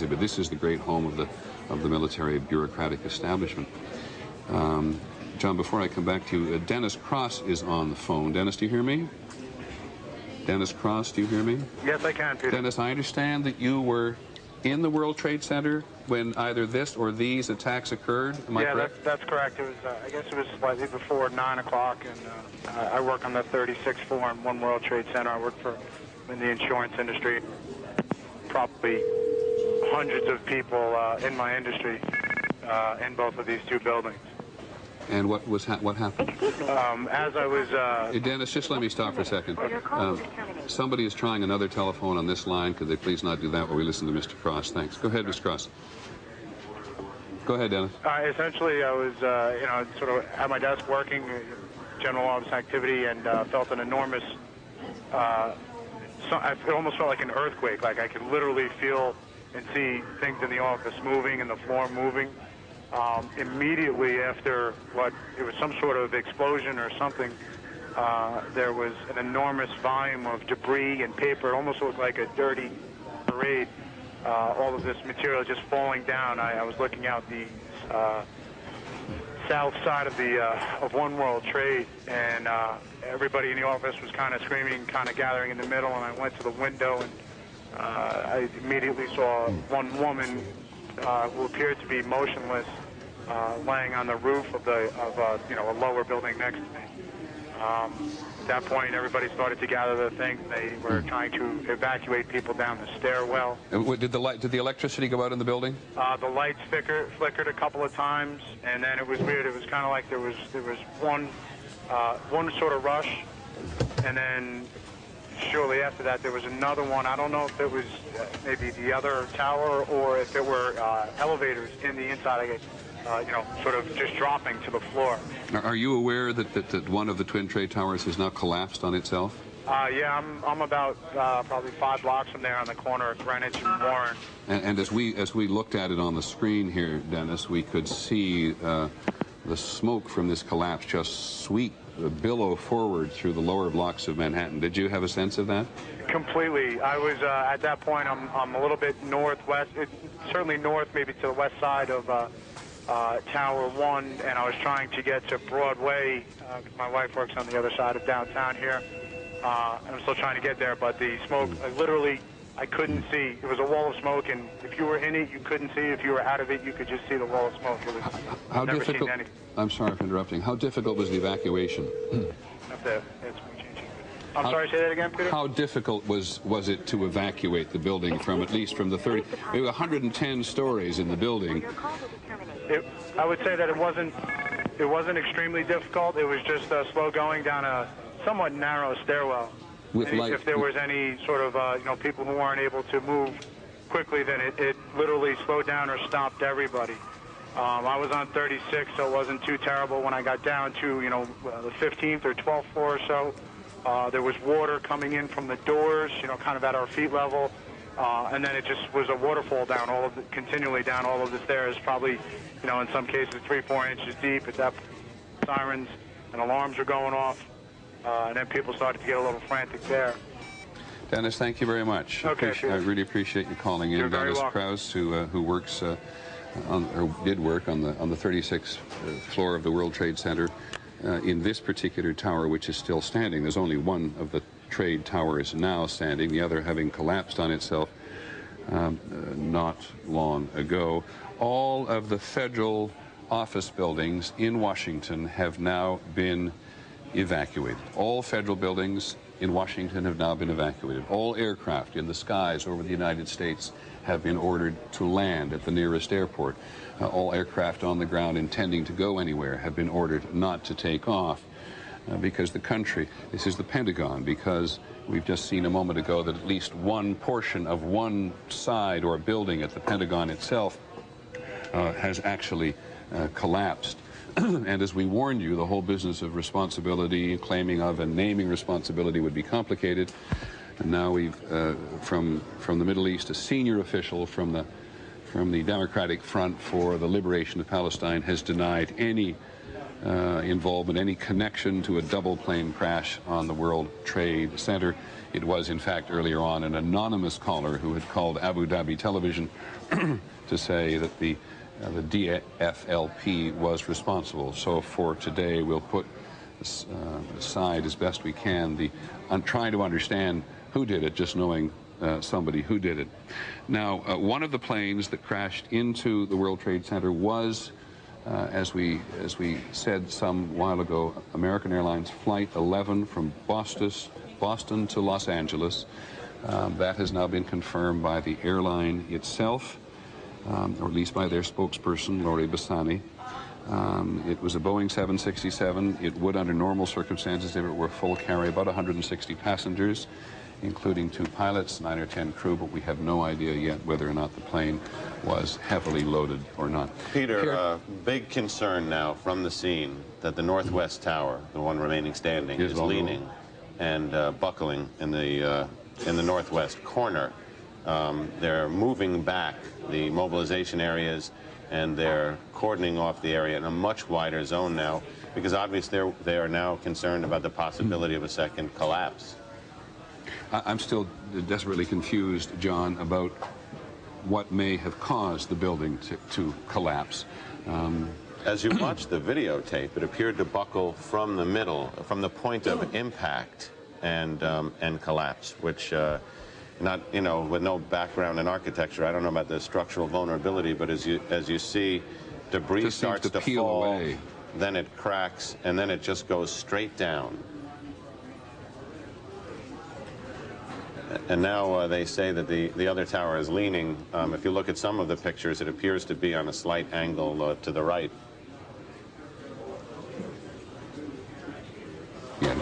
exhibit. This is the great home of the military bureaucratic establishment. John, before I come back to you, Dennis Cross is on the phone. Dennis, do you hear me? Dennis Cross, do you hear me? Yes, I can, Peter. Dennis, I understand that you were in the World Trade Center when either this or these attacks occurred. Am I correct? That's correct. It was, I guess it was slightly before 9 o'clock, and I work on the 36th floor in One World Trade Center. I work in the insurance industry. Probably hundreds of people in my industry in both of these two buildings. And what happened? As I was... Hey, Dennis, just let me stop for a second. Somebody is trying another telephone on this line. Could they please not do that while we listen to Mr. Cross? Thanks. Go ahead, Mr. Cross. Go ahead, Dennis. Essentially, I was, sort of at my desk working, general office activity, and felt an enormous... I almost felt like an earthquake. Like I could literally feel and see things in the office moving and the floor moving. Immediately after it was some sort of explosion or something, there was an enormous volume of debris and paper. It almost looked like a dirty parade. All of this material just falling down. I was looking out the south side of One World Trade, and everybody in the office was kind of screaming, kind of gathering in the middle, and I went to the window, and I immediately saw one woman who appeared to be motionless, laying on the roof of a lower building next to me. At that point, everybody started to gather their things. They were trying to evacuate people down the stairwell. Did the electricity go out in the building? The lights flickered a couple of times, and then it was weird. It was kind of like there was one sort of rush, and then shortly after that there was another one. I don't know if it was maybe the other tower or if it were elevators in the inside. Sort of just dropping to the floor. Are you aware that one of the Twin Trade Towers has now collapsed on itself? Yeah, I'm about probably 5 blocks from there on the corner of Greenwich and Warren. And as we looked at it on the screen here, Dennis, we could see the smoke from this collapse just billow forward through the lower blocks of Manhattan. Did you have a sense of that? Completely. I was at that point. I'm a little bit northwest, certainly north, maybe to the west side of Tower 1, and I was trying to get to Broadway. My wife works on the other side of downtown here. I'm still trying to get there, but the smoke, I couldn't see. It was a wall of smoke, and if you were in it, you couldn't see. If you were out of it, you could just see the wall of smoke. It was, how difficult? I'm sorry for interrupting. How difficult was the evacuation? I'm sorry, say that again, Peter? How difficult was it to evacuate the building from, at least from the 110 stories in the building? I would say that it wasn't extremely difficult. It was just slow going down a somewhat narrow stairwell. If there was any sort of people who weren't able to move quickly, then it literally slowed down or stopped everybody. I was on 36, so it wasn't too terrible. When I got down to the 15th or 12th floor or so, there was water coming in from the doors, kind of at our feet level. And then it just was a waterfall down continually down all of the stairs, probably, in some cases 3-4 inches deep. At that point, sirens and alarms were going off, and then people started to get a little frantic there. Dennis, thank you very much. Okay, I really appreciate you calling in. You're Dennis very Krause, who works did work on the 36th floor of the World Trade Center in this particular tower, which is still standing. There's only one of the trade towers now standing, the other having collapsed on itself not long ago. All of the federal office buildings in Washington have now been evacuated. All federal buildings in Washington have now been evacuated. All aircraft in the skies over the United States have been ordered to land at the nearest airport. All aircraft on the ground intending to go anywhere have been ordered not to take off. Because the country, this is the Pentagon, because we've just seen a moment ago that at least one portion of one side or building at the Pentagon itself has actually collapsed. And as we warned you, the whole business of responsibility, claiming of and naming responsibility would be complicated. And now we've, from the Middle East, a senior official from the Democratic Front for the Liberation of Palestine has denied any involvement, any connection to a double plane crash on the World Trade Center. It was, in fact, earlier on an anonymous caller who had called Abu Dhabi television to say that the DFLP was responsible. So for today, we'll put aside as best we can trying to understand who did it, just knowing somebody who did it. Now, one of the planes that crashed into the World Trade Center was, as we said some while ago, American Airlines Flight 11 from Boston to Los Angeles. That has now been confirmed by the airline itself, or at least by their spokesperson, Lori Bassani. It was a Boeing 767. It would, under normal circumstances, if it were full, carry about 160 passengers, including 2 pilots, 9 or 10 crew, but we have no idea yet whether or not the plane was heavily loaded or not. Peter, big concern now from the scene that the northwest tower, the one remaining standing, is leaning and buckling in the northwest corner. They're moving back the mobilization areas, and they're cordoning off the area in a much wider zone now, because obviously they are now concerned about the possibility of a second collapse. I'm still desperately confused, John, about what may have caused the building to collapse. As you watch the videotape, it appeared to buckle from the middle, from the point of impact and collapse, which, with no background in architecture, I don't know about the structural vulnerability, but as you see, debris starts to fall away. Then it cracks, and then it just goes straight down. And now they say that the other tower is leaning. If you look at some of the pictures, it appears to be on a slight angle to the right. Yeah,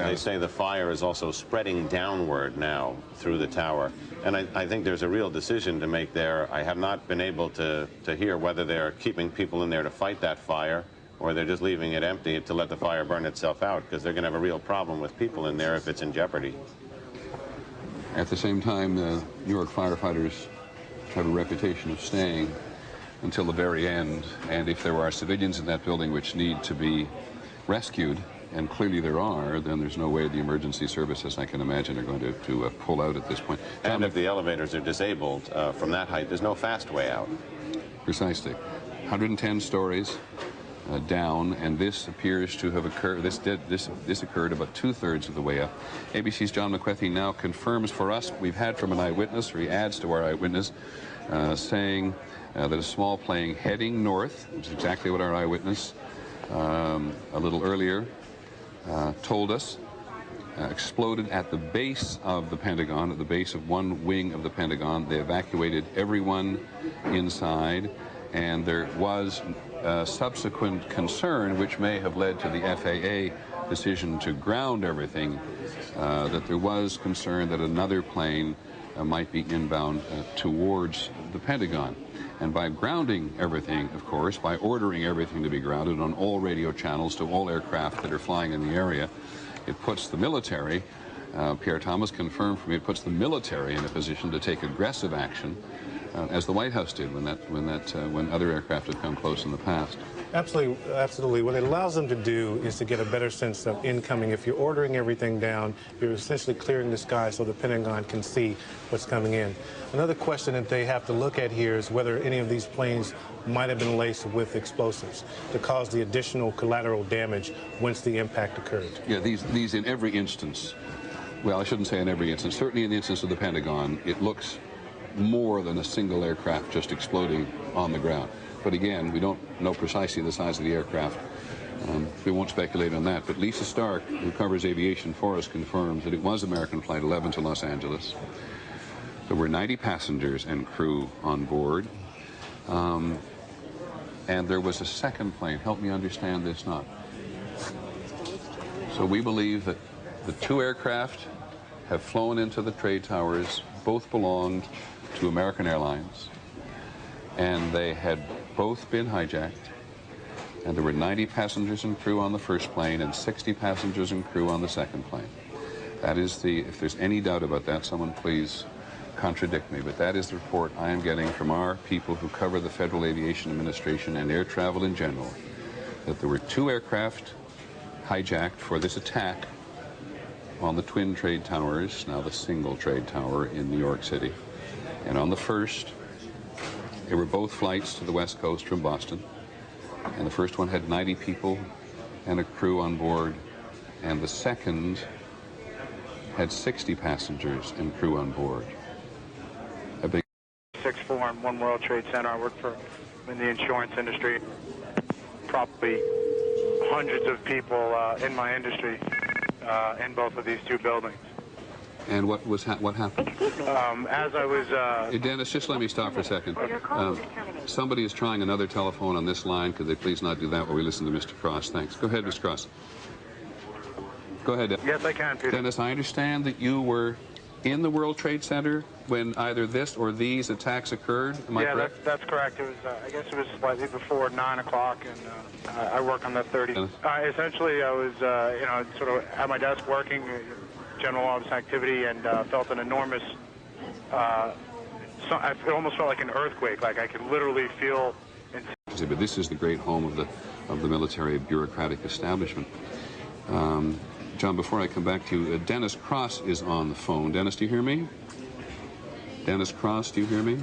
they say the fire is also spreading downward now through the tower. And I think there's a real decision to make there. I have not been able to hear whether they're keeping people in there to fight that fire, or they're just leaving it empty to let the fire burn itself out, because they're going to have a real problem with people in there if it's in jeopardy. At the same time, New York firefighters have a reputation of staying until the very end, and if there are civilians in that building which need to be rescued, and clearly there are, then there's no way the emergency services, I can imagine, are going to pull out at this point. And if the elevators are disabled from that height, there's no fast way out. Precisely. 110 stories down, and this appears to have occurred. This occurred about 2/3 of the way up. ABC's John McWethy now confirms for us we've had from an eyewitness, or he adds to our eyewitness, saying that a small plane heading north, which is exactly what our eyewitness a little earlier told us, exploded at the base of the Pentagon, at the base of one wing of the Pentagon. They evacuated everyone inside, and there was subsequent concern, which may have led to the FAA decision to ground everything, that there was concern that another plane might be inbound towards the Pentagon. And by grounding everything, of course, by ordering everything to be grounded on all radio channels to all aircraft that are flying in the area, it puts the military, Pierre Thomas confirmed for me, it puts the military in a position to take aggressive action, as the White House did when other aircraft had come close in the past. Absolutely, absolutely. What it allows them to do is to get a better sense of incoming. If you're ordering everything down, you're essentially clearing the sky so the Pentagon can see what's coming in. Another question that they have to look at here is whether any of these planes might have been laced with explosives to cause the additional collateral damage once the impact occurred. Yeah, these in every instance, well, I shouldn't say in every instance, certainly in the instance of the Pentagon, it looks more than a single aircraft just exploding on the ground. But again, we don't know precisely the size of the aircraft. We won't speculate on that. But Lisa Stark, who covers aviation for us, confirms that it was American Flight 11 to Los Angeles. There were 90 passengers and crew on board. And there was a second plane. Help me understand this now. So we believe that the 2 aircraft have flown into the trade towers. Both belonged to American Airlines, and they had both been hijacked, and there were 90 passengers and crew on the first plane and 60 passengers and crew on the second plane. That is if there's any doubt about that, someone please contradict me, but that is the report I am getting from our people who cover the Federal Aviation Administration and air travel in general, that there were 2 aircraft hijacked for this attack on the twin trade towers, now the single trade tower in New York City. And on the first, there were both flights to the West Coast from Boston. And the first one had 90 people and a crew on board. And the second had 60 passengers and crew on board. A big 6th floor in One World Trade Center. I work in the insurance industry. Probably hundreds of people in my industry in both of these 2 buildings. And what happened? As I was... Hey, Dennis, just let me stop for a second. Somebody is trying another telephone on this line. Could they please not do that while we listen to Mr. Cross? Thanks. Go ahead, Mr. Cross. Go ahead, Dennis. Yes, I can, Peter. Dennis, I understand that you were in the World Trade Center when either this or these attacks occurred. Am I correct? Yeah, that's correct. It was, I guess it was slightly before 9 o'clock, and I work on the 30th. Essentially, I was, sort of at my desk working, general office activity, and felt an enormous, I almost felt like an earthquake, like I could literally feel... But this is the great home of the military bureaucratic establishment. John, before I come back to you, Dennis Cross is on the phone. Dennis, do you hear me? Dennis Cross, do you hear me?